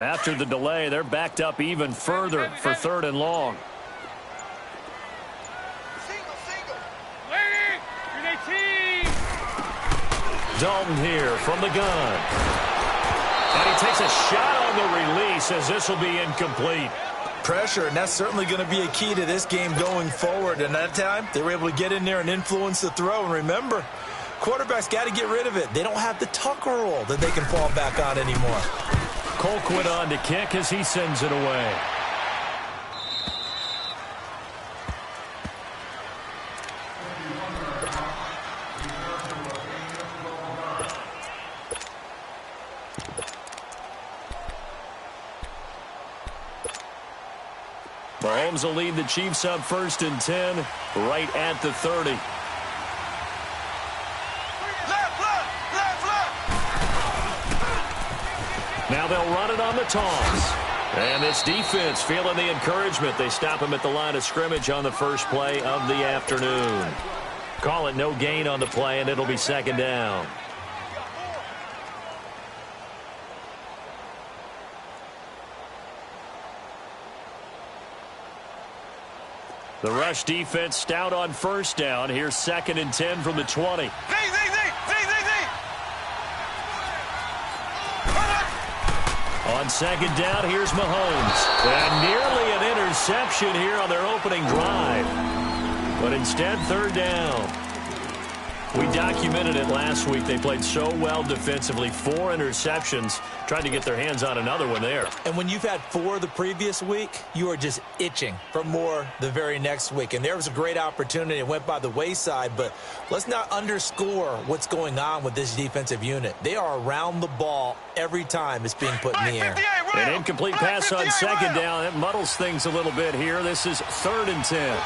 After the delay, they're backed up even further for 3rd and long. Dalton here from the gun. And he takes a shot on the release as this will be incomplete. Pressure, and that's certainly going to be a key to this game going forward. And that time, they were able to get in there and influence the throw. And remember, quarterbacks got to get rid of it. They don't have the Tucker roll that they can fall back on anymore. Colquitt on to kick as he sends it away. Mahomes will lead the Chiefs up 1st and 10, right at the 30. Now they'll run it on the toss. And this defense feeling the encouragement. They stop him at the line of scrimmage on the first play of the afternoon. Call it no gain on the play, and it'll be 2nd down. The rush defense stout on 1st down. Here's 2nd and 10 from the 20. On 2nd down, here's Mahomes. And nearly an interception here on their opening drive. But instead, 3rd down. We documented it last week. They played so well defensively. 4 interceptions. Tried to get their hands on another one there. And when you've had 4 the previous week, you are just itching for more the very next week. And there was a great opportunity. It went by the wayside. But let's not underscore what's going on with this defensive unit. They are around the ball every time it's being put in the air. An incomplete pass on 2nd down. That muddles things a little bit here. This is 3rd and 10.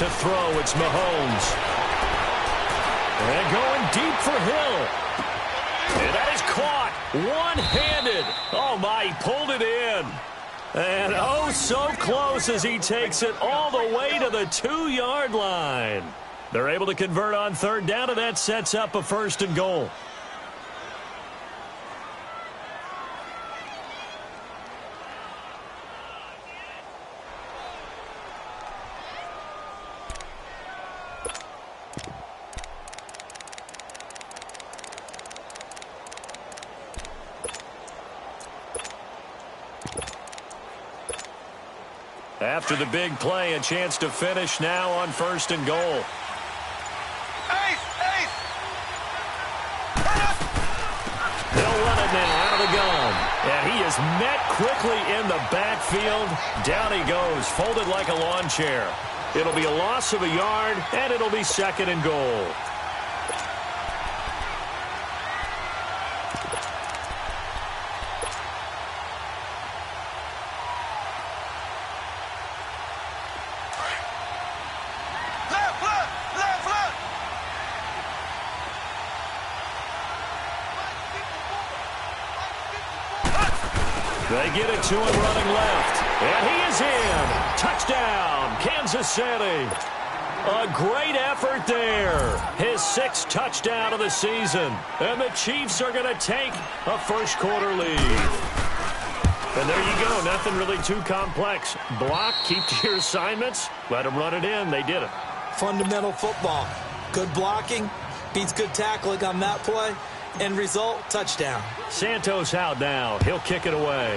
To throw, it's Mahomes. And going deep for Hill. And that is caught one-handed. Oh, my, he pulled it in. And oh, so close as he takes it all the way to the 2-yard line. They're able to convert on 3rd down, and that sets up a 1st and goal. After the big play, a chance to finish now on 1st and goal. They'll run it now out of the gun. And he is met quickly in the backfield. Down he goes, folded like a lawn chair. It'll be a loss of a yard, and it'll be 2nd and goal. They get it to him running left. And he is in. Touchdown, Kansas City. A great effort there. His 6th touchdown of the season. And the Chiefs are going to take a first-quarter lead. And there you go. Nothing really too complex. Block, keep to your assignments, let them run it in. They did it. Fundamental football. Good blocking beats good tackling on that play. End result, touchdown. Santos out now. He'll kick it away.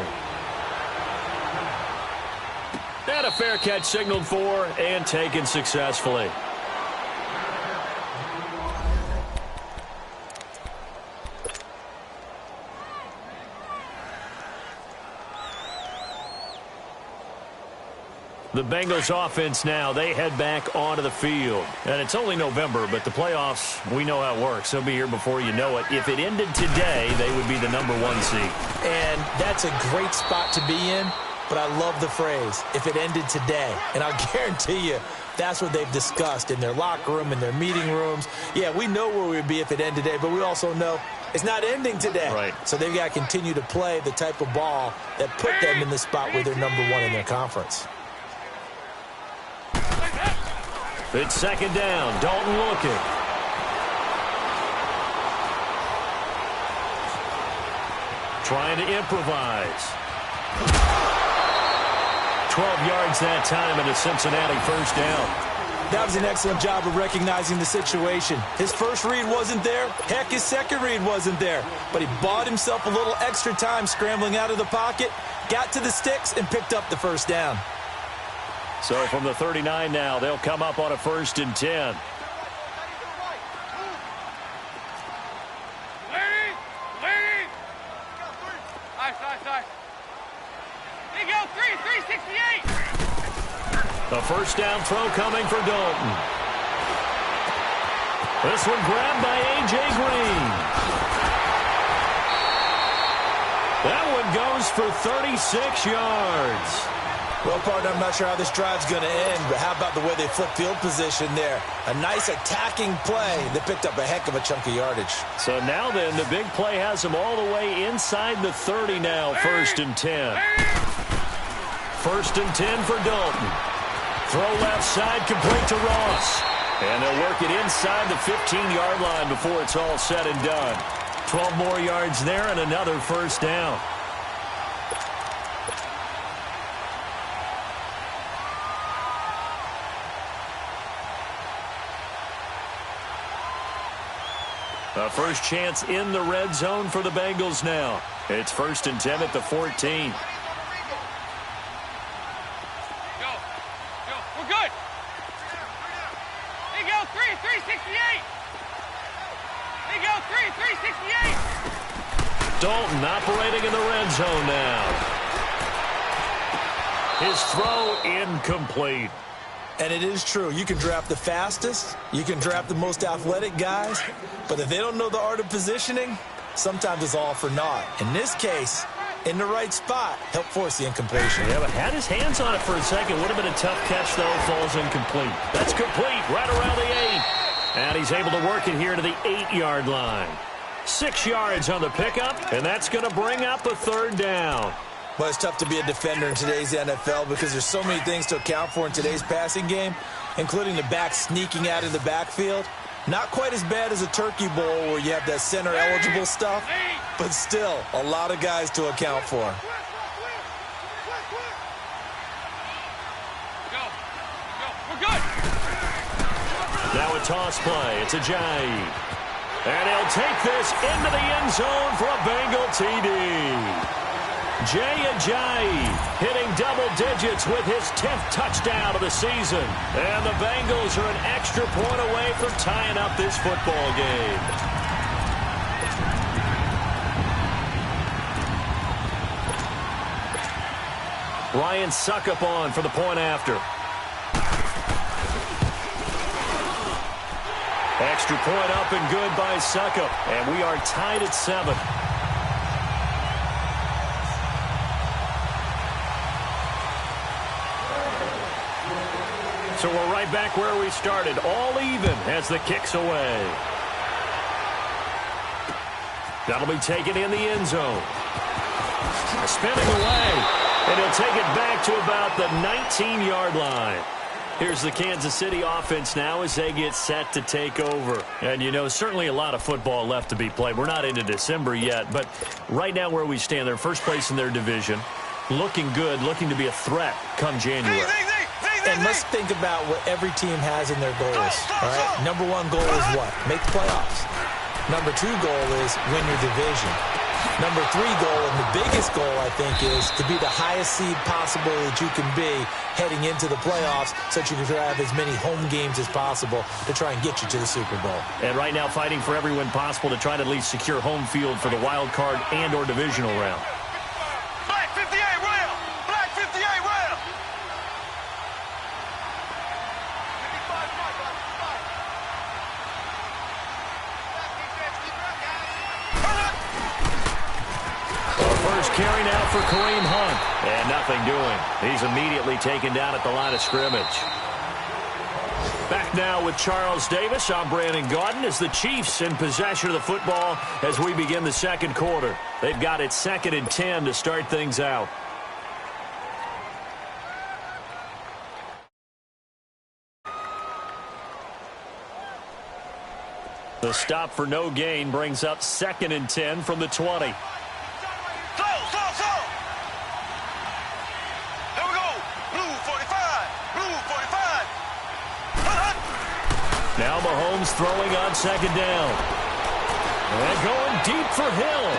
And a fair catch signaled for and taken successfully. The Bengals offense now, they head back onto the field. And it's only November, but the playoffs, we know how it works. They'll be here before you know it. If it ended today, they would be the #1 seed. And that's a great spot to be in, but I love the phrase, if it ended today. And I'll guarantee you, that's what they've discussed in their locker room, in their meeting rooms. Yeah, we know where we would be if it ended today, but we also know it's not ending today. Right. So they've got to continue to play the type of ball that put them in the spot where they're #1 in their conference. It's second down. Dalton looking. Trying to improvise. 12 yards that time and a Cincinnati first down. That was an excellent job of recognizing the situation. His first read wasn't there. Heck, his second read wasn't there. But he bought himself a little extra time scrambling out of the pocket, got to the sticks, and picked up the first down. So from the 39 now, they'll come up on a 1st and 10. A first down throw coming for Dalton. This one grabbed by A.J. Green. That one goes for 36 yards. Well, partner, I'm not sure how this drive's going to end, but how about the way they flip field position there? A nice attacking play that picked up a heck of a chunk of yardage. So now then, the big play has them all the way inside the 30 now, 1st and 10. 1st and 10 for Dalton. Throw left side, complete to Ross. And they'll work it inside the 15-yard line before it's all said and done. 12 more yards there and another first down. A first chance in the red zone for the Bengals now. It's 1st and 10 at the 14. Dalton operating in the red zone now. His throw incomplete. And it is true. You can draft the fastest. You can draft the most athletic guys. But if they don't know the art of positioning, sometimes it's all for naught. In this case, in the right spot, helped force the incompletion. Yeah, but had his hands on it for a second. Would have been a tough catch, though. Falls incomplete. That's complete right around the 8. And he's able to work it here to the 8-yard line. 6 yards on the pickup, and that's going to bring up a 3rd down. Well, it's tough to be a defender in today's NFL because there's so many things to account for in today's passing game, including the back sneaking out of the backfield. Not quite as bad as a turkey bowl where you have that center-eligible stuff, but still a lot of guys to account for. Now a toss play. It's Ajayi. And he'll take this into the end zone for a Bengal TD. Jay Ajayi hitting double digits with his 10th touchdown of the season. And the Bengals are an extra point away from tying up this football game. Ryan Suckup on for the point after. Extra point up and good by Suckup. And we are tied at 7. So we're right back where we started, all even as the kick's away. That'll be taken in the end zone. Spinning away, and he'll take it back to about the 19-yard line. Here's the Kansas City offense now as they get set to take over. And, you know, certainly a lot of football left to be played. We're not into December yet, but right now where we stand, they're first place in their division. Looking good, looking to be a threat come January. And let's think about what every team has in their goals, all right? Number 1 goal is what? Make the playoffs. Number 2 goal is win your division. Number 3 goal, and the biggest goal, I think, is to be the highest seed possible that you can be heading into the playoffs so that you can have as many home games as possible to try and get you to the Super Bowl. And right now fighting for every win possible to try to at least secure home field for the wild card and or divisional round. Black 58 rail! Black 58 rail! Carry now for Kareem Hunt. And nothing doing. He's immediately taken down at the line of scrimmage. Back now with Charles Davis. I'm Brandon Gaudin as the Chiefs in possession of the football as we begin the second quarter. They've got it 2nd and 10 to start things out. The stop for no gain brings up 2nd and 10 from the 20. Slow. Here we go. Blue 45. Blue 45. Now Mahomes throwing on 2nd down. And going deep for Hill.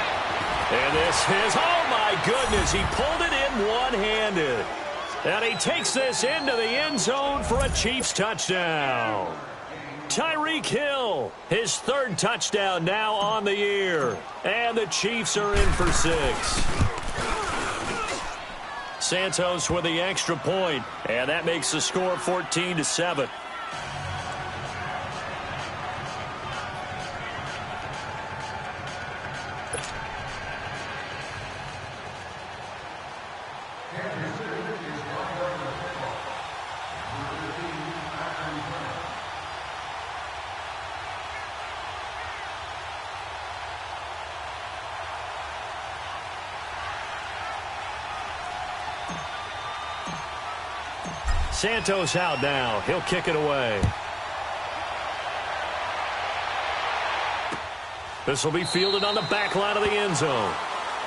And this is, oh my goodness, he pulled it in one-handed. And he takes this into the end zone for a Chiefs touchdown. Tyreek Hill, his 3rd touchdown now on the year. And the Chiefs are in for 6. Santos with the extra point, and that makes the score 14-7. Santos out now. He'll kick it away. This will be fielded on the back line of the end zone.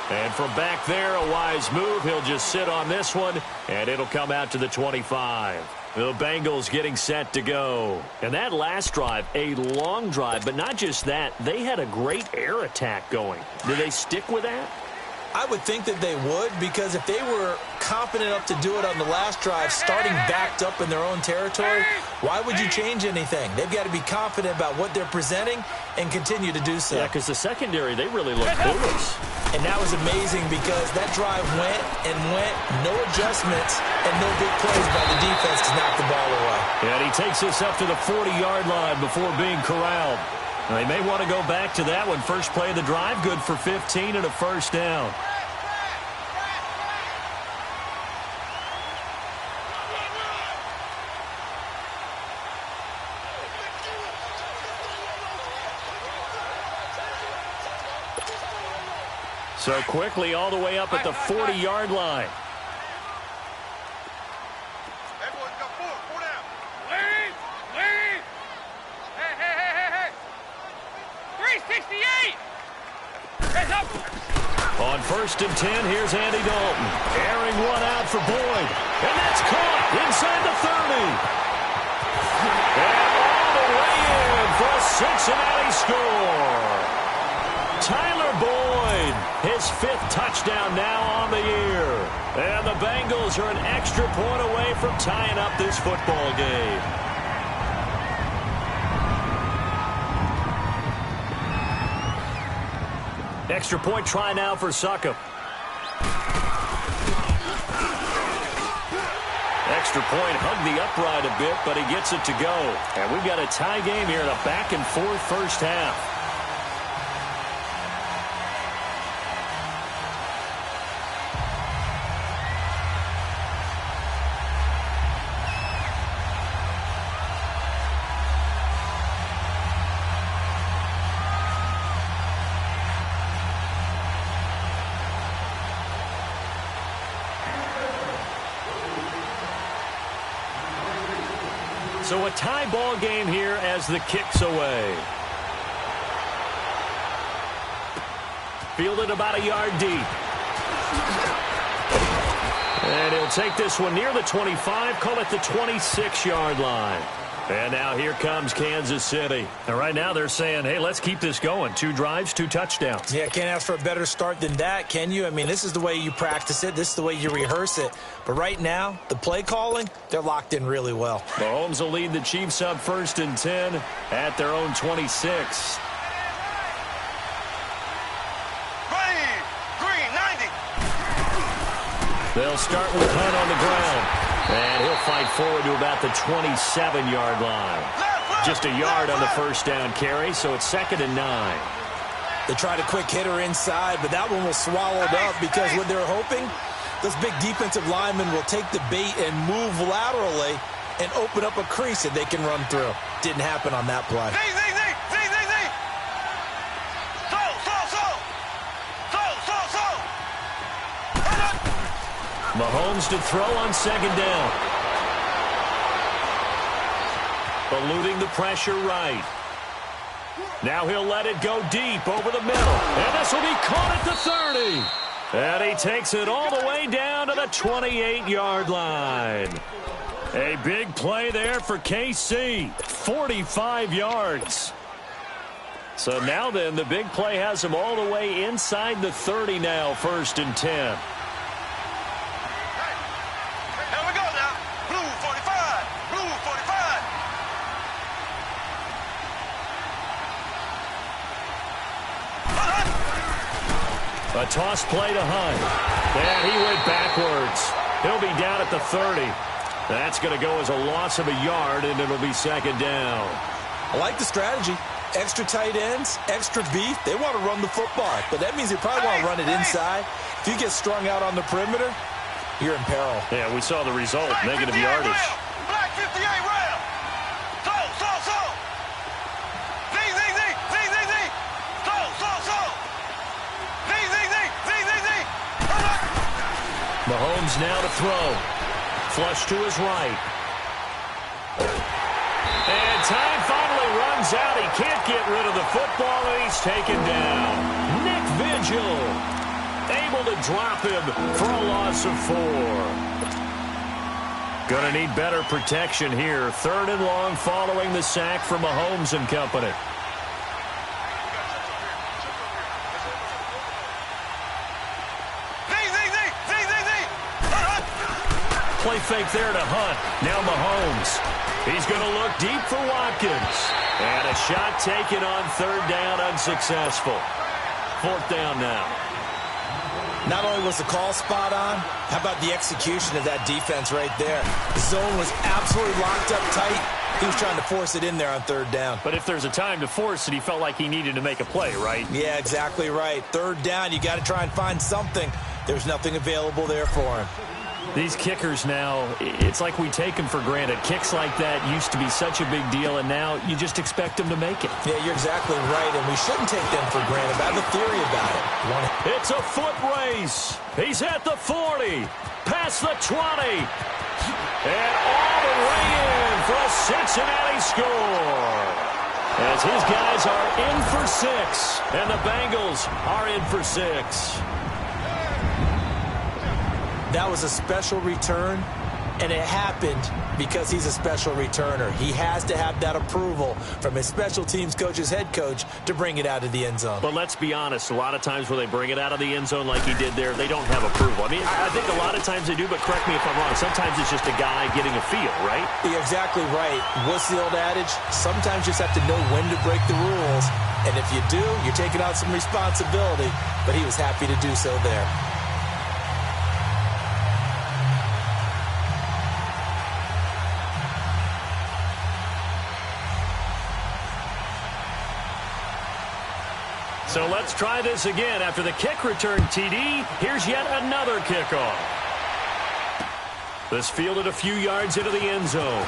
And from back there, a wise move. He'll just sit on this one, and it'll come out to the 25. The Bengals getting set to go. And that last drive, a long drive, but not just that. They had a great air attack going. Do they stick with that? I would think that they would, because if they were confident enough to do it on the last drive, starting backed up in their own territory, why would you change anything? They've got to be confident about what they're presenting and continue to do so. Yeah, because the secondary, they really look clueless. And that was amazing because that drive went and went, no adjustments, and no big plays by the defense to knock the ball away. And he takes this up to the 40-yard line before being corralled. They may want to go back to that one. First play of the drive, good for 15 and a 1st down. So quickly all the way up at the 40-yard line. Everyone's got 4. 4 down. Lead. Lead. Hey. 368. Heads up. On 1st and 10, here's Andy Dalton. Airing one out for Boyd. And that's caught inside the 30. And all the way in for a Cincinnati score. Tyler Boyd, his 5th touchdown now on the year. And the Bengals are an extra point away from tying up this football game. Extra point try now for Succop. Extra point hugged the upright a bit, but he gets it to go. And we've got a tie game here in a back-and-forth first half. So a tie ball game here as the kick's away. Fielded about a yard deep. And he'll take this one near the 25, call it the 26-yard line. And now here comes Kansas City. And right now they're saying, hey, let's keep this going. 2 drives, 2 touchdowns. Yeah, can't ask for a better start than that, can you? I mean, this is the way you practice it. This is the way you rehearse it. But right now, the play calling, they're locked in really well. Mahomes will lead the Chiefs up 1st and 10 at their own 26. Green 90. They'll start with Hunt on the ground. And he'll fight forward to about the 27-yard line. Just a yard on the first down carry, so it's 2nd and 9. They tried a quick hitter inside, but that one was swallowed up because what they're hoping, those big defensive linemen will take the bait and move laterally and open up a crease that they can run through. Didn't happen on that play. Mahomes to throw on 2nd down. Eluding the pressure right. Now he'll let it go deep over the middle. And this will be caught at the 30. And he takes it all the way down to the 28-yard line. A big play there for KC. 45 yards. So now then, the big play has him all the way inside the 30 now, 1st and 10. Here we go now. Blue 45. Blue 45. A toss play to Hunt. And he went backwards. He'll be down at the 30. That's going to go as a loss of a yard, and it'll be 2nd down. I like the strategy. Extra tight ends, extra beef. They want to run the football, but that means they probably want to run it inside. If you get strung out on the perimeter, you're in peril. Yeah, we saw the result, Black negative 58 yardage. rail. Black 58 rail. So. Z. So. Z. Mahomes now to throw. Flush to his right. And time finally runs out. He can't get rid of the football, and he's taken down. Nick Vigil able to drop him for a loss of 4. Gonna need better protection here. 3rd and long following the sack from Mahomes and company. Play fake there to Hunt. Now Mahomes. He's going to look deep for Watkins. And a shot taken on 3rd down, unsuccessful. 4th down now. Not only was the call spot on, how about the execution of that defense right there? The zone was absolutely locked up tight. He was trying to force it in there on 3rd down. But if there's a time to force it, he felt like he needed to make a play, right? Yeah, exactly right. 3rd down, you got to try and find something. There's nothing available there for him. These kickers now, it's like we take them for granted. Kicks like that used to be such a big deal, and now you just expect them to make it. Yeah, you're exactly right, and we shouldn't take them for granted. I have a theory about it. It's a foot race. He's at the 40, past the 20, and all the way in for a Cincinnati score. As his guys are in for 6, and the Bengals are in for 6. That was a special return, and it happened because he's a special returner. He has to have that approval from his special teams coach's head coach to bring it out of the end zone. But let's be honest, a lot of times when they bring it out of the end zone like he did there, they don't have approval. I mean, I think a lot of times they do, but correct me if I'm wrong. Sometimes it's just a guy getting a feel, right? You're exactly right. What's the old adage? Sometimes you just have to know when to break the rules, and if you do, you're taking on some responsibility, but he was happy to do so there. So let's try this again. After the kick return TD, here's yet another kickoff. This fielded a few yards into the end zone.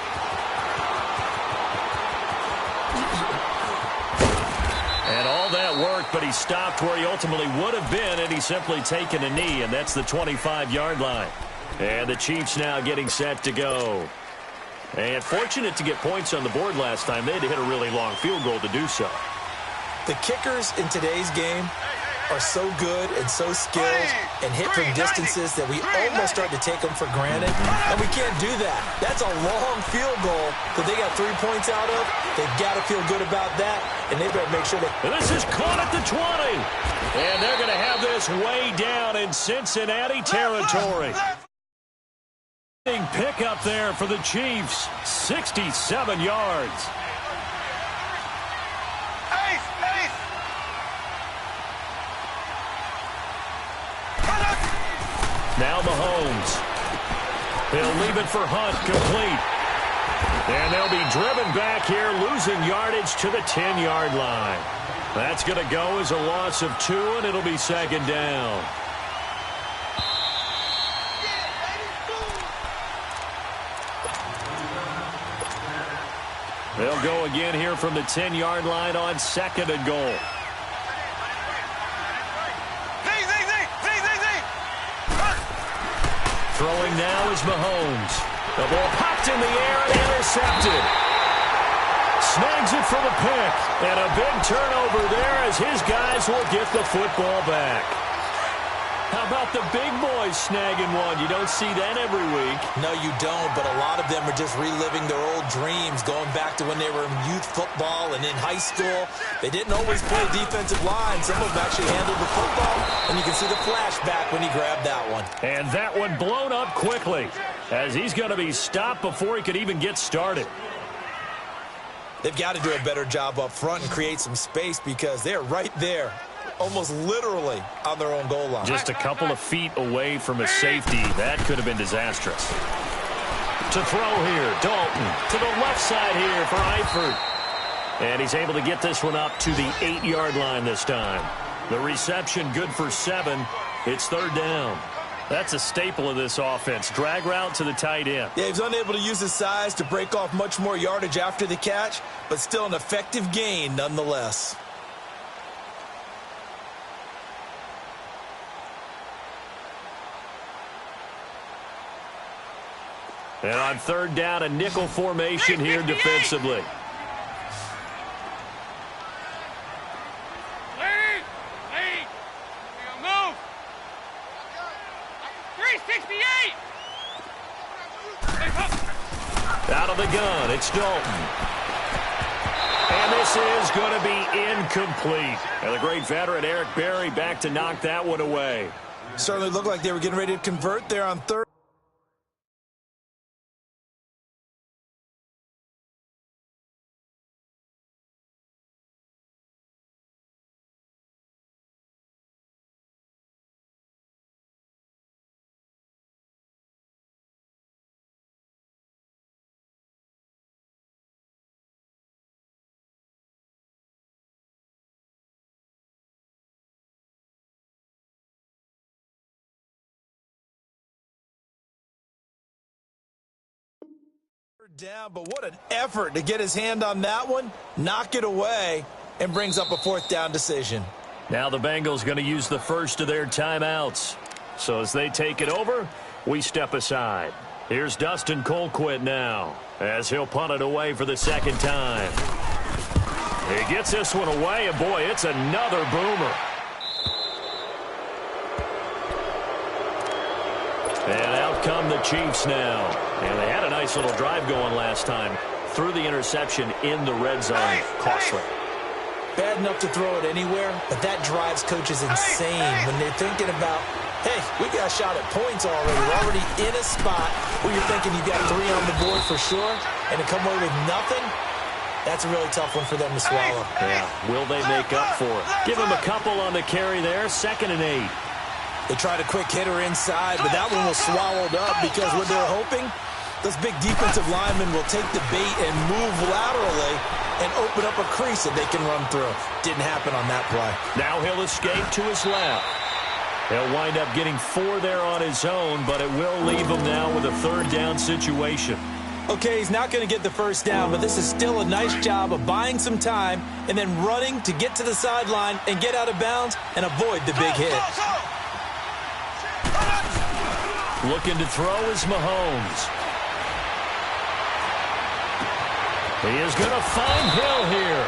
And all that worked, but he stopped where he ultimately would have been, and he's simply taken a knee, and that's the 25-yard line. And the Chiefs now getting set to go. And fortunate to get points on the board last time. They had to hit a really long field goal to do so. The kickers in today's game are so good and so skilled and hit from distances that we almost start to take them for granted, and we can't do that. That's a long field goal that they got 3 points out of. They've got to feel good about that, and they better make sure And this is caught at the 20. And they're going to have this way down in Cincinnati territory. Pick up there for the Chiefs, 67 yards. Now Mahomes. He'll leave it for Hunt, complete. And they'll be driven back here, losing yardage to the 10-yard line. That's going to go as a loss of 2, and it'll be 2nd down. They'll go again here from the 10-yard line on 2nd and goal. Throwing now is Mahomes. The ball popped in the air and intercepted. snags it for the pick. And a big turnover there as his guys will get the football back. How about the big boys snagging one? You don't see that every week. No, you don't, but a lot of them are just reliving their old dreams, going back to when they were in youth football and in high school. They didn't always play defensive line. Some of them actually handled the football, and you can see the flashback when he grabbed that one. And that one blown up quickly as he's going to be stopped before he could even get started. They've got to do a better job up front and create some space because they're right there, almost literally on their own goal line. Just a couple of feet away from a safety. That could have been disastrous. To throw here, Dalton. To the left side here for Eifert. And he's able to get this one up to the 8-yard line this time. The reception good for 7. It's third down. That's a staple of this offense. Drag route to the tight end. Yeah, he's unable to use his size to break off much more yardage after the catch, but still an effective gain nonetheless. And on third down, a nickel formation here defensively. Move. 368. Out of the gun, it's Dalton. And this is going to be incomplete. And the great veteran Eric Berry back to knock that one away. Certainly looked like they were getting ready to convert there on third. Down, but what an effort to get his hand on that one, knock it away, and brings up a fourth down decision. Now the Bengals going to use the first of their timeouts. So as they take it over, we step aside. Here's Dustin Colquitt now as he'll punt it away for the second time. He gets this one away, and boy, it's another boomer. And out come the Chiefs now. And they had a nice little drive going last time. Threw the interception in the red zone. Costly. Bad enough to throw it anywhere, but that drives coaches insane when they're thinking about, hey, we got a shot at points already. We're already in a spot where you're thinking you've got 3 on the board for sure, and to come away with nothing, that's a really tough one for them to swallow. Yeah, will they make up for it? Give him a couple on the carry there, 2nd and 8. They tried a quick hitter inside, but that one was swallowed up because what they're hoping, those big defensive linemen will take the bait and move laterally and open up a crease that they can run through. Didn't happen on that play. Now he'll escape to his left. He'll wind up getting 4 there on his own, but it will leave him now with a third down situation. Okay, he's not going to get the first down, but this is still a nice job of buying some time and then running to get to the sideline and get out of bounds and avoid the big hit. Looking to throw is Mahomes. He is going to find Hill here.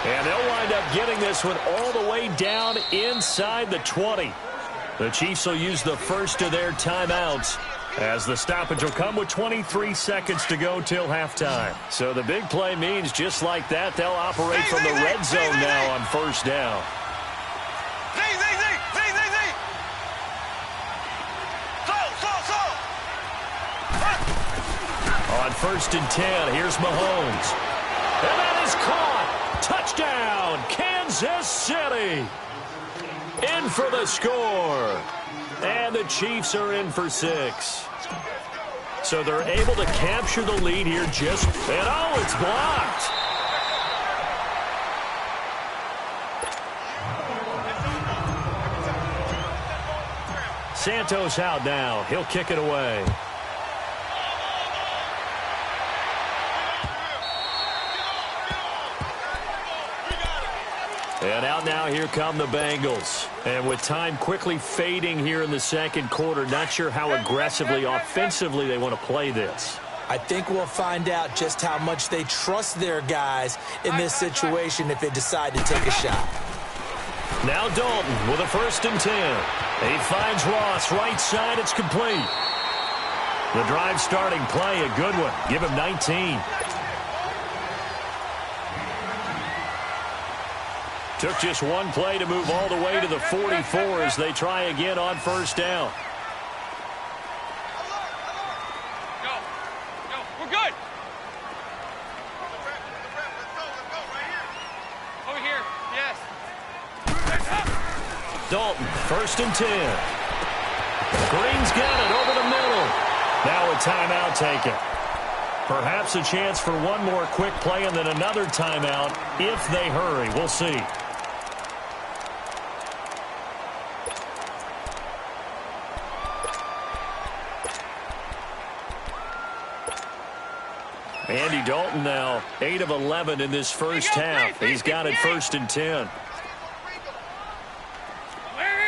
And they'll wind up getting this one all the way down inside the 20. The Chiefs will use the first of their timeouts as the stoppage will come with 23 seconds to go till halftime. So the big play means just like that, they'll operate from the red zone now on first down. On 1st and 10, here's Mahomes. And that is caught. Touchdown, Kansas City. In for the score. And the Chiefs are in for 6. So they're able to capture the lead here just... And oh, it's blocked. Santos out now. He'll kick it away. And out now, here come the Bengals. And with time quickly fading here in the second quarter, not sure how aggressively, offensively they want to play this. I think we'll find out just how much they trust their guys in this situation if they decide to take a shot. Now Dalton with a 1st and 10. He finds Ross right side. It's complete. The drive starting play, a good one. Give him 19. Took just one play to move all the way to the 44 as they try again on 1st down. Go. We're good. Over here. Yes. Dalton, 1st and 10. Green's got it over the middle. Now a timeout taken. Perhaps a chance for one more quick play and then another timeout if they hurry. We'll see. Andy Dalton now 8 of 11 in this first half. He's got it 1st and 10. There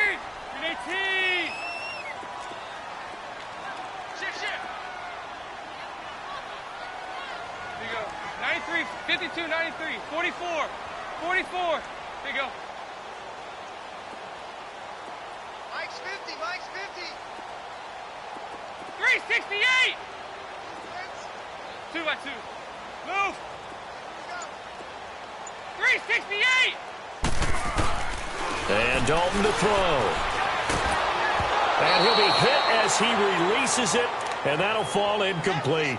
you go. 93, 52, 93, 44. There you go. Mike's 50. 368. 2 by 2. Move. 368. And Dalton to throw. And he'll be hit as he releases it, and that'll fall incomplete.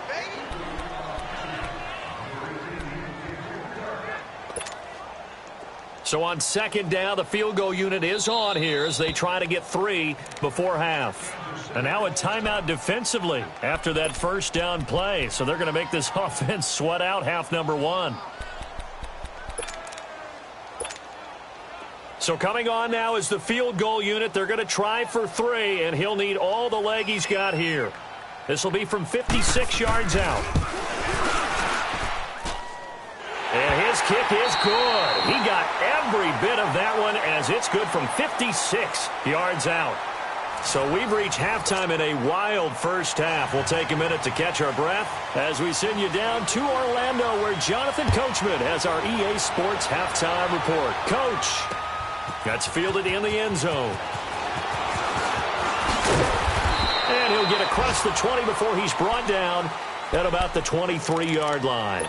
So on 2nd down, the field goal unit is on here as they try to get 3 before half. And now a timeout defensively after that 1st down play. So they're going to make this offense sweat out half number 1. So coming on now is the field goal unit. They're going to try for 3, and he'll need all the leg he's got here. This will be from 56 yards out. And his kick is good. He got every bit of that one as it's good from 56 yards out. So we've reached halftime in a wild first half. We'll take a minute to catch our breath as we send you down to Orlando where Jonathan Coachman has our EA Sports halftime report. Coach, that's fielded in the end zone. And he'll get across the 20 before he's brought down at about the 23-yard line.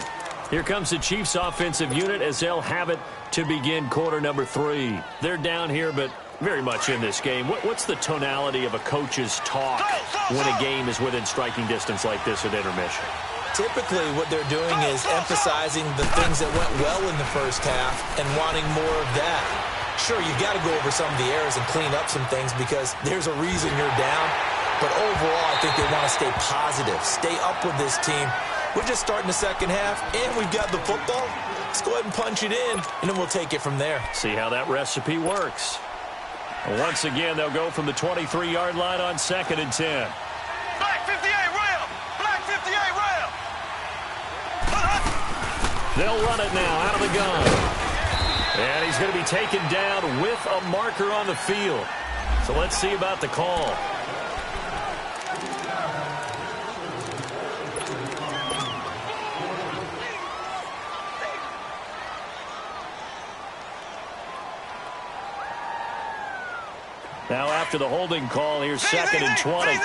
Here comes the Chiefs offensive unit as they'll have it to begin quarter number 3. They're down here, but very much in this game. What's the tonality of a coach's talk when a game is within striking distance like this at intermission? Typically, what they're doing is emphasizing the things that went well in the first half and wanting more of that. Sure, you've got to go over some of the errors and clean up some things because there's a reason you're down. But overall, I think they want to stay positive, stay up with this team. We're just starting the second half, and we've got the football. Let's go ahead and punch it in, and then we'll take it from there. See how that recipe works. Once again, they'll go from the 23-yard line on 2nd and 10. Black 58 rail. Black 58 rail. They'll run it now out of the gun. And he's going to be taken down with a marker on the field. So let's see about the call. Now after the holding call, here's 2nd and 20.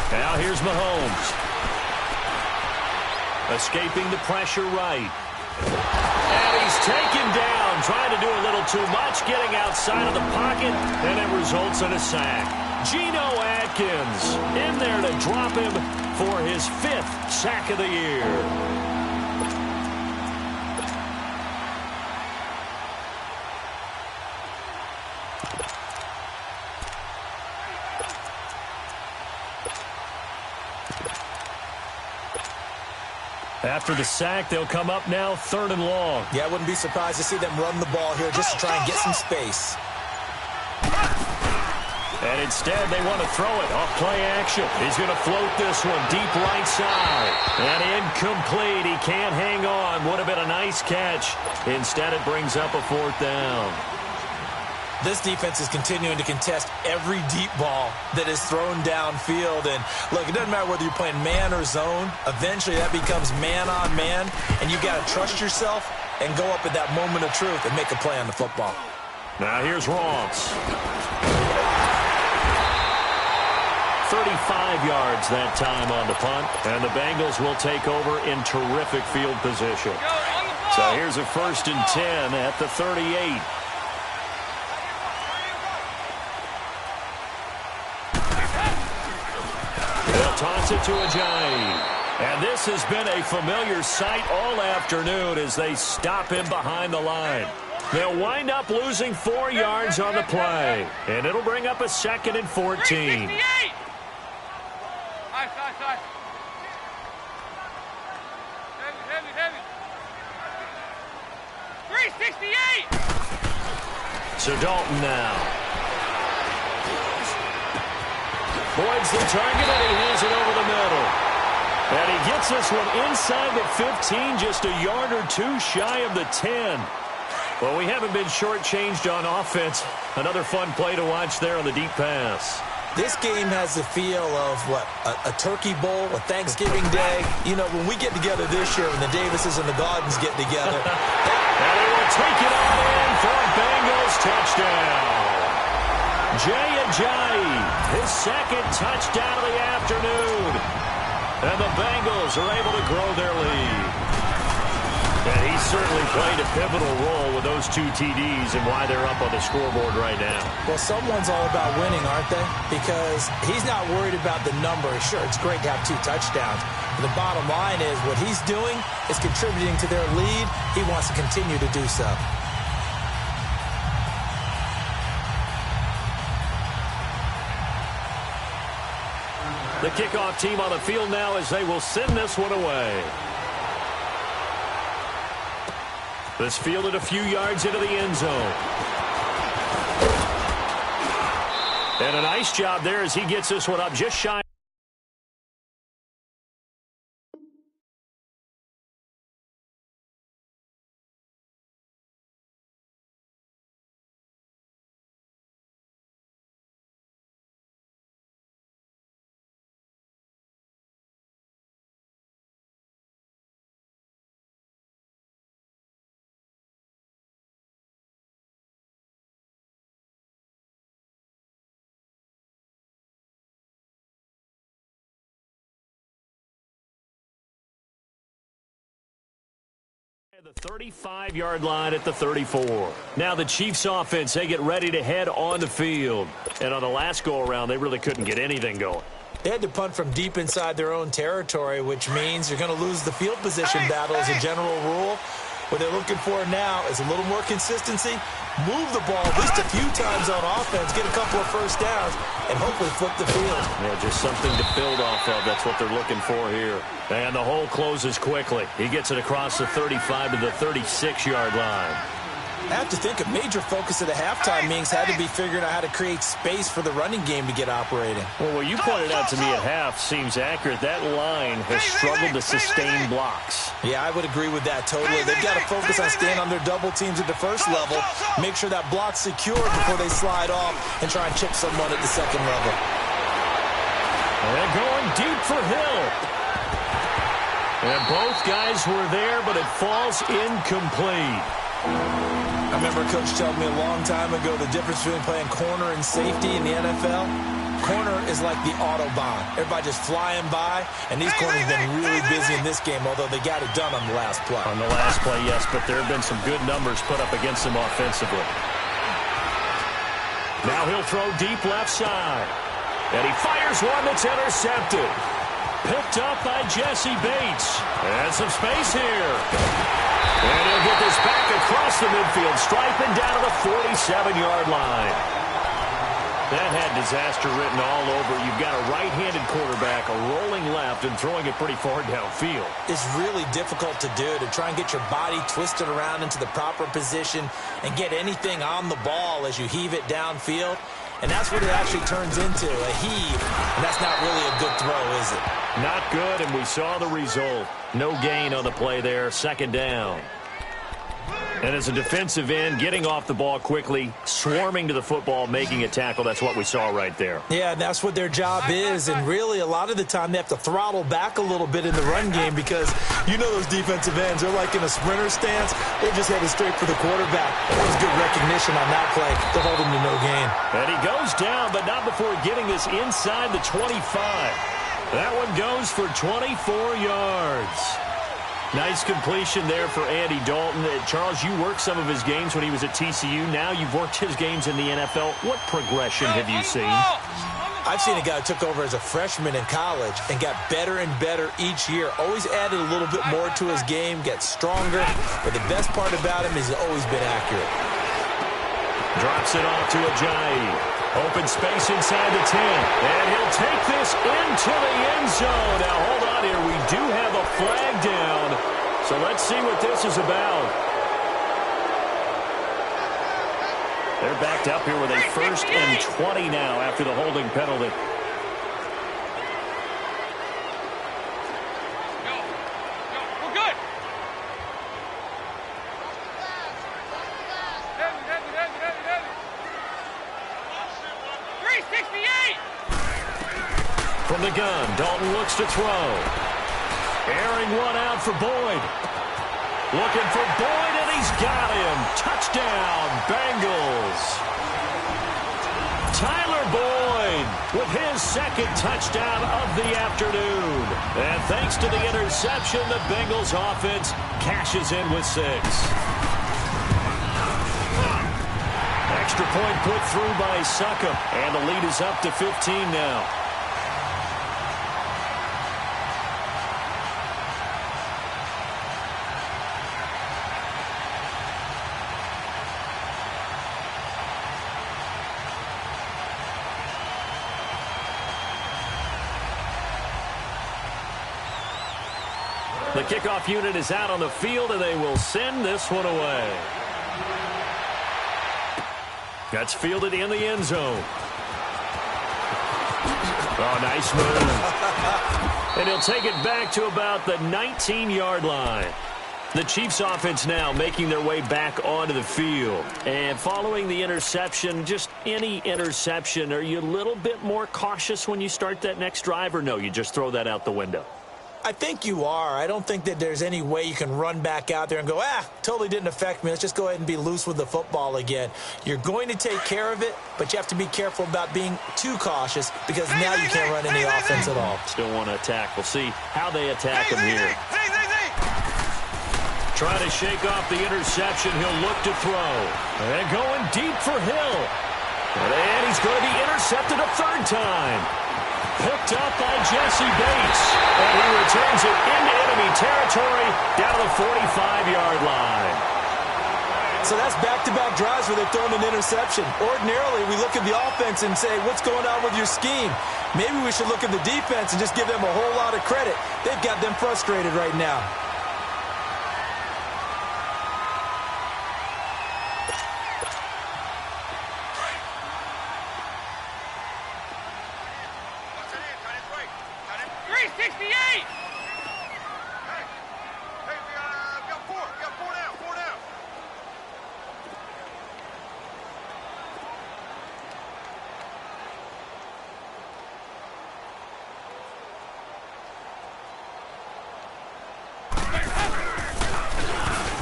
Now here's Mahomes. Escaping the pressure right. And he's taken down, trying to do a little too much, getting outside of the pocket, and it results in a sack. Geno Atkins in there to drop him for his 5th sack of the year. After the sack, they'll come up now 3rd and long. Yeah, I wouldn't be surprised to see them run the ball here just to try and get some space. And instead, they want to throw it off play action. He's going to float this one deep right side. And incomplete. He can't hang on. Would have been a nice catch. Instead, it brings up a 4th down. This defense is continuing to contest every deep ball that is thrown downfield. And, look, it doesn't matter whether you're playing man or zone. Eventually, that becomes man-on-man. And you've got to trust yourself and go up at that moment of truth and make a play on the football. Now here's Ross. 35 yards that time on the punt. And the Bengals will take over in terrific field position. So here's a 1st and 10 at the 38. They'll toss it to Ajayi. And this has been a familiar sight all afternoon as they stop him behind the line. They'll wind up losing 4 yards on the play. And it'll bring up a 2nd and 14. 368! Heavy. 368! So Dalton now. Boyd's the target, and he hands it over the middle. And he gets this one inside the 15, just a yard or two shy of the 10. Well, we haven't been shortchanged on offense. Another fun play to watch there on the deep pass. This game has the feel of, a turkey bowl, a Thanksgiving day. You know, when we get together this year, when the Davises and the Gaudens get together. And they will take it on in for a Bengals touchdown. Jay Ajayi, his 2nd touchdown of the afternoon. And the Bengals are able to grow their lead. And he certainly played a pivotal role with those 2 TDs and why they're up on the scoreboard right now. Well, someone's all about winning, aren't they? Because he's not worried about the number. Sure, it's great to have 2 touchdowns. But the bottom line is what he's doing is contributing to their lead. He wants to continue to do so. The kickoff team on the field now as they will send this one away. This fielded a few yards into the end zone. And a nice job there as he gets this one up just shy. The 35-yard line at the 34. Now the Chiefs offense, they get ready to head on the field. And on the last go-around, they really couldn't get anything going. They had to punt from deep inside their own territory, which means you're going to lose the field position battle as a general rule. What they're looking for now is a little more consistency, move the ball at least a few times on offense, get a couple of first downs, and hopefully flip the field. Yeah, just something to build off of. That's what they're looking for here. And the hole closes quickly. He gets it across the 35 to the 36-yard line. I have to think a major focus of the halftime meetings had to be figuring out how to create space for the running game to get operating. Well, what you pointed out to me at half seems accurate. That line has struggled to sustain blocks. Yeah, I would agree with that totally. They've got to focus on staying on their double teams at the first level, make sure that block's secured before they slide off and try and chip someone at the second level. And going deep for Hill. And both guys were there, but it falls incomplete. I remember a coach telling me a long time ago the difference between playing corner and safety in the NFL. Corner is like the Autobahn. Everybody just flying by, and these corners have been really busy in this game, although they got it done on the last play. On the last play, yes, but there have been some good numbers put up against them offensively. Now he'll throw deep left side. And he fires one that's intercepted. Picked up by Jesse Bates. And some space here. And he'll get this back across the midfield stripe and down to the 47-yard line. That had disaster written all over. You've got a right-handed quarterback, a rolling left, and throwing it pretty far downfield. It's really difficult to do, to try and get your body twisted around into the proper position and get anything on the ball as you heave it downfield. and that's what it actually turns into, a heave, and that's not really a good throw, is it? Not good, and we saw the result. No gain on the play there, second down. And as a defensive end, getting off the ball quickly, swarming to the football, making a tackle, that's what we saw right there. Yeah, and that's what their job is, and really a lot of the time they have to throttle back a little bit in the run game because you know those defensive ends, they're like in a sprinter stance. They're just headed straight for the quarterback. That was good recognition on that play to hold him to no gain. And he goes down, but not before getting this inside the 25. That one goes for 24 yards. Nice completion there for Andy Dalton. Charles, you worked some of his games when he was at TCU. Now you've worked his games in the NFL. What progression have you seen? I've seen a guy who took over as a freshman in college and got better and better each year. Always added a little bit more to his game, gets stronger. But the best part about him is he's always been accurate. Drops it off to Ajayi. Open space inside the 10. And he'll take this into the end zone. Now, hold on here. We do have a flag down. So let's see what this is about. They're backed up here with a 1st and 20 now after the holding penalty. We're good. 368. From the gun, Dalton looks to throw. Airing one out for Boyd. Looking for Boyd, and he's got him. Touchdown, Bengals. Tyler Boyd with his second touchdown of the afternoon. And thanks to the interception, the Bengals offense cashes in with 6. Extra point put through by Succop, and the lead is up to 15 now. The kickoff unit is out on the field, and they will send this one away. That's fielded in the end zone. Oh, nice move. And he'll take it back to about the 19-yard line. The Chiefs offense now making their way back onto the field. And following the interception, just any interception, are you a little bit more cautious when you start that next drive, or no, you just throw that out the window? I think you are. I don't think that there's any way you can run back out there and go, totally didn't affect me. Let's just go ahead and be loose with the football again. You're going to take care of it, but you have to be careful about being too cautious because now you can't run any offense at all. Still want to attack. We'll see how they attack him here. Trying to shake off the interception. He'll look to throw. And going deep for Hill. And he's going to be intercepted a 3rd time. Picked up by Jesse Bates. And he returns it into enemy territory down to the 45-yard line. So that's back-to-back drives where they've thrown an interception. Ordinarily, we look at the offense and say, what's going on with your scheme? Maybe we should look at the defense and just give them a whole lot of credit. They've got them frustrated right now.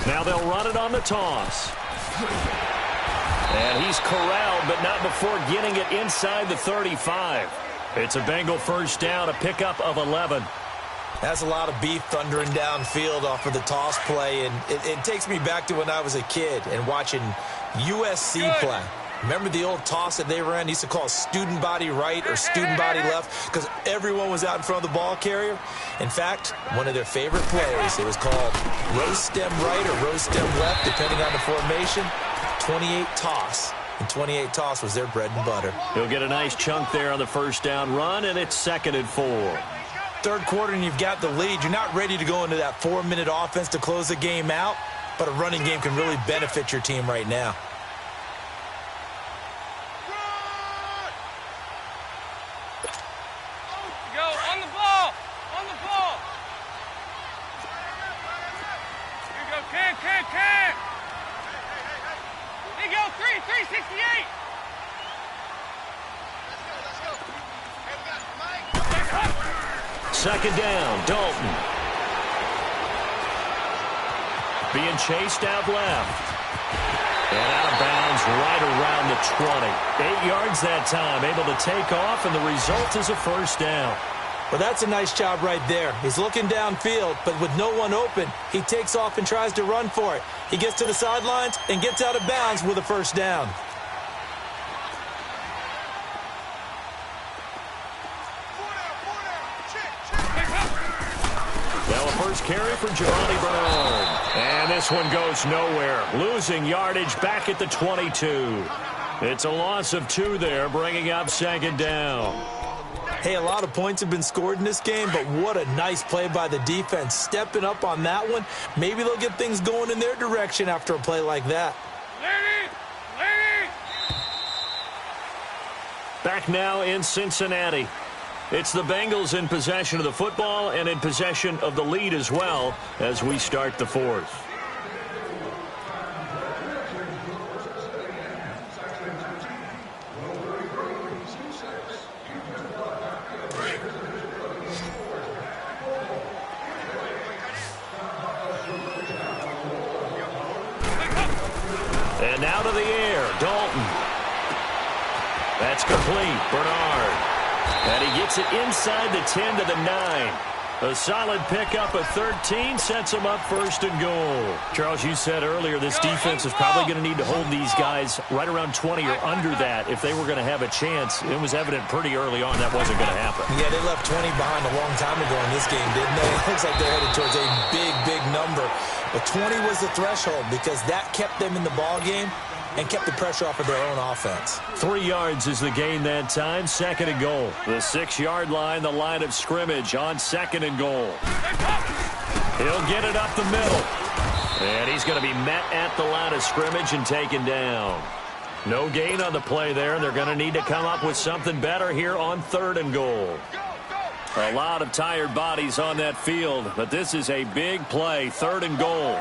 Now they'll run it on the toss. And he's corralled, but not before getting it inside the 35. It's a Bengal 1st down, a pickup of 11. That's a lot of beef thundering downfield off of the toss play, and it takes me back to when I was a kid and watching USC play. Remember the old toss that they ran? They used to call student body right or student body left because everyone was out in front of the ball carrier. In fact, one of their favorite plays, it was called rose stem right or rose stem left, depending on the formation, 28 toss. And 28 toss was their bread and butter. He'll get a nice chunk there on the 1st down run, and it's 2nd and 4. 3rd quarter and you've got the lead. You're not ready to go into that 4-minute offense to close the game out, but a running game can really benefit your team right now. 368. Second down, Dalton. Being chased out left. And out of bounds right around the 20. 8 yards that time, able to take off, and the result is a first down. Well, that's a nice job right there. He's looking downfield, but with no one open, he takes off and tries to run for it. He gets to the sidelines and gets out of bounds with a first down. Now a first carry for Giovanni Bernard. And this one goes nowhere. Losing yardage back at the 22. It's a loss of 2 there, bringing up second down. Hey, a lot of points have been scored in this game, but what a nice play by the defense. Stepping up on that one. Maybe they'll get things going in their direction after a play like that. Back now in Cincinnati. It's the Bengals in possession of the football and in possession of the lead as well as we start the fourth. And now to the air, Dalton. That's complete, Bernard. And he gets it inside the 10 to the 9. A solid pickup of 13 sets him up first and goal. Charles, you said earlier this defense is probably going to need to hold these guys right around 20 or under that if they were going to have a chance. It was evident pretty early on that wasn't going to happen. Yeah, they left 20 behind a long time ago in this game, didn't they? It looks like they're headed towards a big, big number. But 20 was the threshold because that kept them in the ball game and kept the pressure off of their own offense. 3 yards is the gain that time, second and goal. The 6-yard line, the line of scrimmage on second and goal. He'll get it up the middle. And he's going to be met at the line of scrimmage and taken down. No gain on the play there. They're going to need to come up with something better here on third and goal. A lot of tired bodies on that field, but this is a big play, third and goal.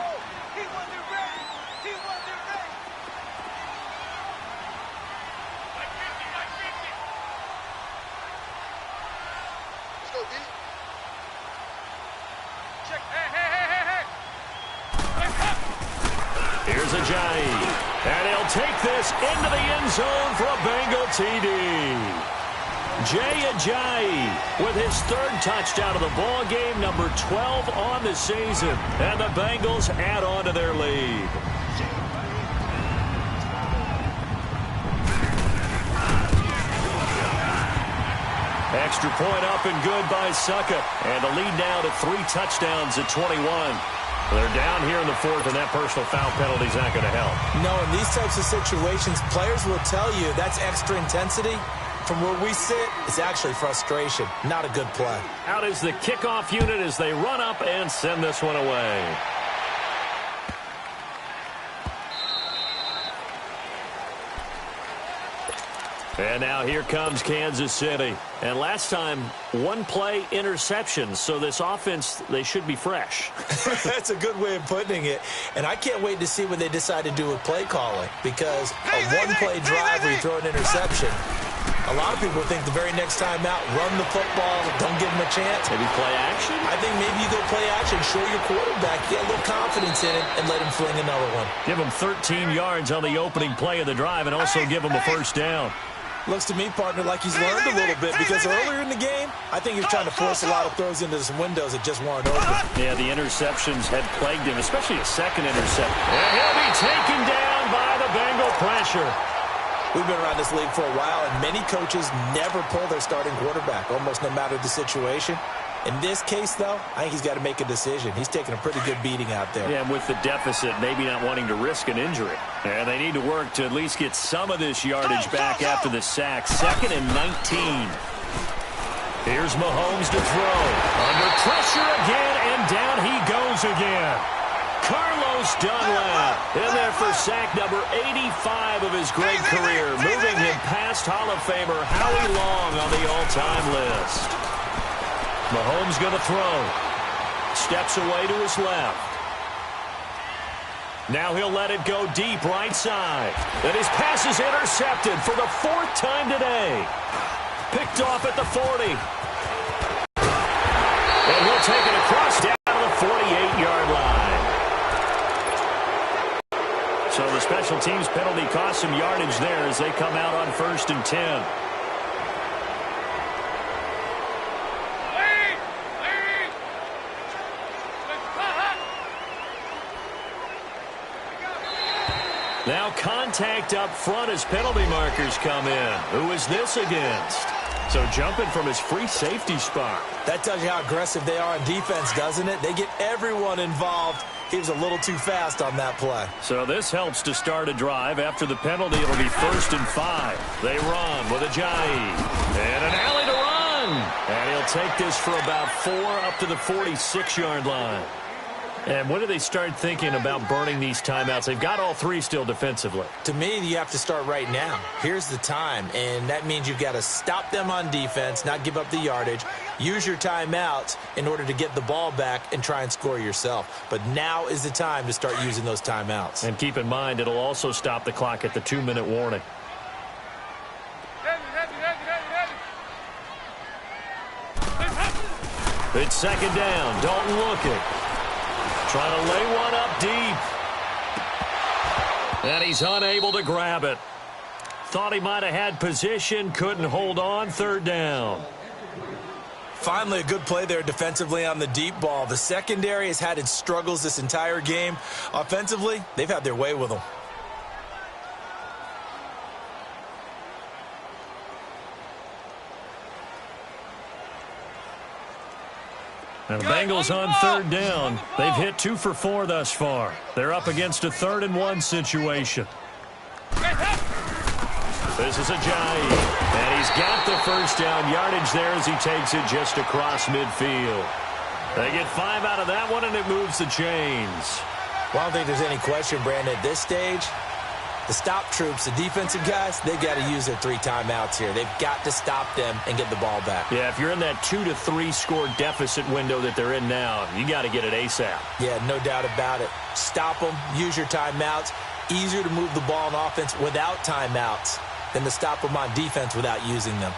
Here's Ajayi, and he'll take this into the end zone for a Bengal TD. Jay Ajayi with his third touchdown of the ball game, number 12 on the season, and the Bengals add on to their lead. Extra point up and good by Suckup, and the lead now to 3 touchdowns at 21. They're down here in the fourth, and that personal foul penalty is not going to help. No, in these types of situations, players will tell you that's extra intensity. From where we sit, it's actually frustration. Not a good play. Out is the kickoff unit as they run up and send this one away. And now here comes Kansas City. And last time, 1 play interception. So this offense, they should be fresh. That's a good way of putting it. And I can't wait to see what they decide to do with play calling. Because a one-play drive where you throw an interception, a lot of people think the very next time out, run the football, don't give them a chance. Maybe play action? I think maybe you go play action, show your quarterback, get a little confidence in it, and let him fling another one. Give him 13 yards on the opening play of the drive and also give him a first down. Looks to me, partner, like he's learned a little bit because earlier in the game, I think he was trying to force a lot of throws into some windows that just weren't open. Yeah, the interceptions had plagued him, especially a second interception. And he'll be taken down by the Bengal pressure. We've been around this league for a while, and many coaches never pull their starting quarterback, almost no matter the situation. In this case, though, I think he's got to make a decision. He's taking a pretty good beating out there. Yeah, and with the deficit, maybe not wanting to risk an injury. And they need to work to at least get some of this yardage back after the sack. 2nd and 19. Here's Mahomes to throw. Under pressure again, and down he goes again. Carlos Dunlap in there for sack number 85 of his great career, moving him past Hall of Famer Howie Long on the all-time list. Mahomes going to throw. Steps away to his left. Now he'll let it go deep right side. And his pass is intercepted for the 4th time today. Picked off at the 40. And he'll take it across down to the 48-yard line. So the special teams penalty cost some yardage there as they come out on 1st and 10. Now contact up front as penalty markers come in. Who is this against? So jumping from his free safety spot. That tells you how aggressive they are on defense, doesn't it? They get everyone involved. He was a little too fast on that play. So this helps to start a drive. After the penalty, it'll be 1st and 5. They run with Ajayi. And an alley to run. And he'll take this for about 4 up to the 46-yard line. And when do they start thinking about burning these timeouts? They've got all 3 still defensively. To me, you have to start right now. Here's the time, and that means you've got to stop them on defense, not give up the yardage, use your timeouts in order to get the ball back and try and score yourself. But now is the time to start using those timeouts. And keep in mind, it'll also stop the clock at the 2-minute warning. It's 2nd down. Dalton looking. Trying to lay one up deep. And he's unable to grab it. Thought he might have had position, couldn't hold on. 3rd down. Finally, a good play there defensively on the deep ball. The secondary has had its struggles this entire game. Offensively, they've had their way with them. And the Bengals on 3rd down. They've hit 2 for 4 thus far. They're up against a 3rd and 1 situation. This is Ajayi. And he's got the 1st down yardage there as he takes it just across midfield. They get 5 out of that one, and it moves the chains. Well, I don't think there's any question, Brandon, at this stage. The stop troops, the defensive guys, they've got to use their 3 timeouts here. They've got to stop them and get the ball back. Yeah, if you're in that 2 to 3 score deficit window that they're in now, you got to get it ASAP. Yeah, no doubt about it. Stop them, use your timeouts. Easier to move the ball on offense without timeouts than to stop them on defense without using them.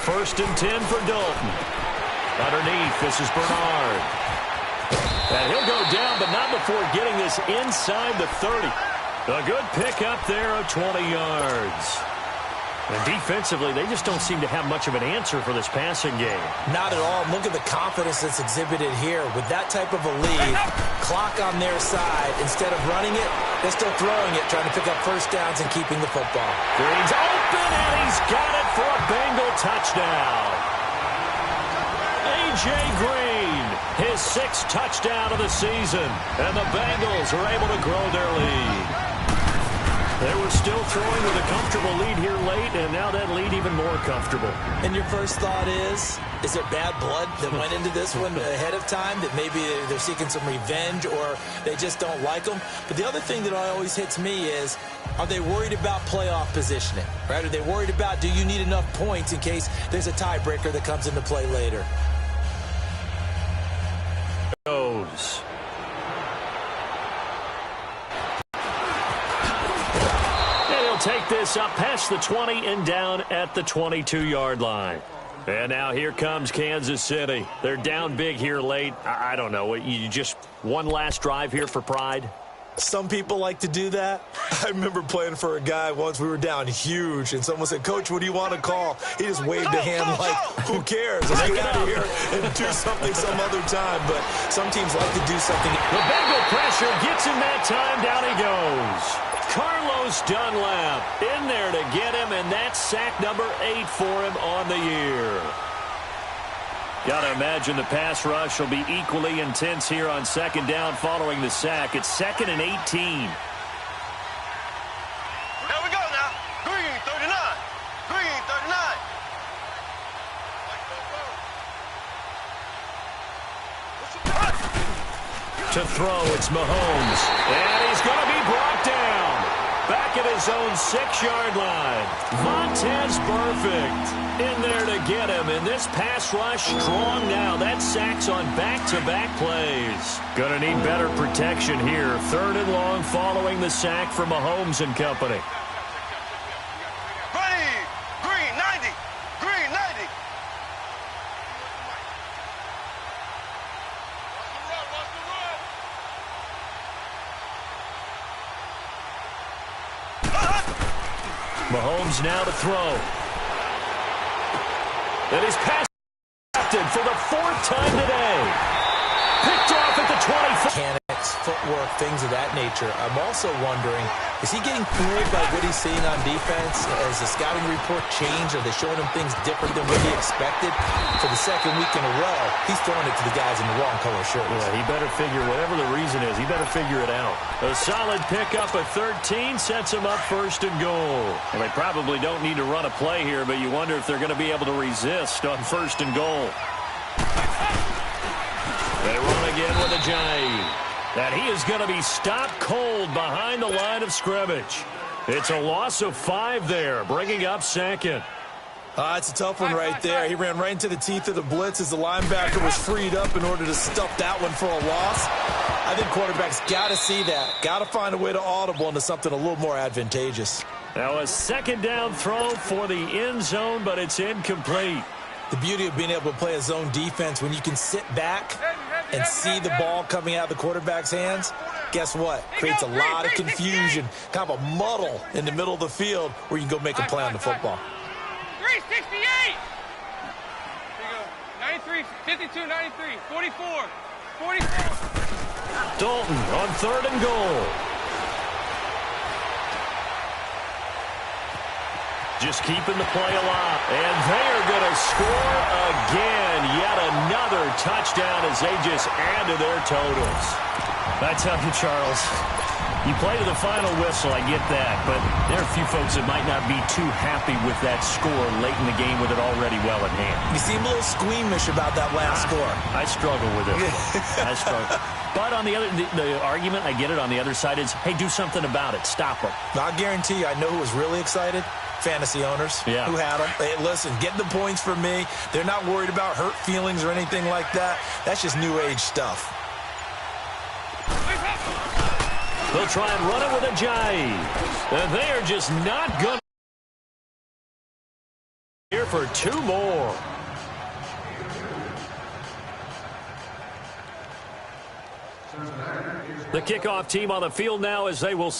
First and 10 for Dalton. Underneath, this is Bernard. And he'll go down, but not before getting this inside the 30. A good pickup there of 20 yards. And defensively, they just don't seem to have much of an answer for this passing game. Not at all. Look at the confidence that's exhibited here. With that type of a lead, clock on their side, instead of running it, they're still throwing it, trying to pick up 1st downs and keeping the football. Green's open, and he's got it for a Bengal touchdown. A.J. Green, his 6th touchdown of the season, and the Bengals are able to grow their lead. They were still throwing with a comfortable lead here late, and now that lead even more comfortable. And your first thought is there bad blood that went into this one ahead of time, that maybe they're seeking some revenge or they just don't like them? But the other thing that always hits me is, are they worried about playoff positioning? Right? Are they worried about, do you need enough points in case there's a tiebreaker that comes into play later? Goes. Take this up past the 20 and down at the 22-yard line. And now here comes Kansas City. They're down big here late. I don't know. You just one last drive here for pride? Some people like to do that. I remember playing for a guy once. We were down huge, and someone said, "Coach, what do you want to call?" He just waved a hand like, who cares? Let's get out of here and do something some other time. But some teams like to do something. The Bengal pressure gets him that time. Down he goes. Carlos Dunlap in there to get him, and that's sack number 8 for him on the year. Got to imagine the pass rush will be equally intense here on 2nd down following the sack. It's 2nd and 18. Here we go now. Green, 39. To throw, it's Mahomes. And he's going to be brought down. Back at his own 6-yard line. Montez perfect in there to get him. And this pass rush strong now. That sacks on back-to-back plays. Going to need better protection here. 3rd and long following the sack from Mahomes and company. Mahomes now to throw. And his pass for the 4th time today. Picked off at the 25. Mechanics, footwork, things of that nature. I'm also wondering, is he getting fooled by what he's seeing on defense? Has the scouting report changed? Are they showing him things different than what he expected? For the 2nd week in a row, he's throwing it to the guys in the wrong color shirts. Yeah, he better figure, whatever the reason is, he better figure it out. A solid pickup of 13 sets him up 1st and goal. Well, they probably don't need to run a play here, but you wonder if they're going to be able to resist on 1st and goal. They run again with a Ajayi. And he is going to be stopped cold behind the line of scrimmage. It's a loss of 5 there, bringing up 2nd. It's a tough one right there. He ran right into the teeth of the blitz as the linebacker was freed up in order to stuff that one for a loss. I think quarterbacks got to see that. Got to find a way to audible into something a little more advantageous. Now a 2nd down throw for the end zone, but it's incomplete. The beauty of being able to play a zone defense when you can sit back and see the ball coming out of the quarterback's hands, guess what? Creates a lot of confusion, kind of a muddle in the middle of the field where you can go make a play on the football. 368. Here you go. 93, 52, 93, 44, 44. Dalton on 3rd and goal. Just keeping the play alive. And they are going to score again. Yet another touchdown as they just add to their totals. I tell you, Charles, you play to the final whistle, I get that. But there are a few folks that might not be too happy with that score late in the game with it already well in hand. You seem a little squeamish about that last score. I struggle with it. I struggle. But on the other, the argument, I get it, on the other side is, hey, do something about it. Stop them. I'll guarantee you, I know who was really excited. Fantasy owners who had them. Hey, listen, get the points for me. They're not worried about hurt feelings or anything like that. That's just new age stuff. They'll try and run it with Ajayi. And they are just not going to here for 2 more. The kickoff team on the field now as they will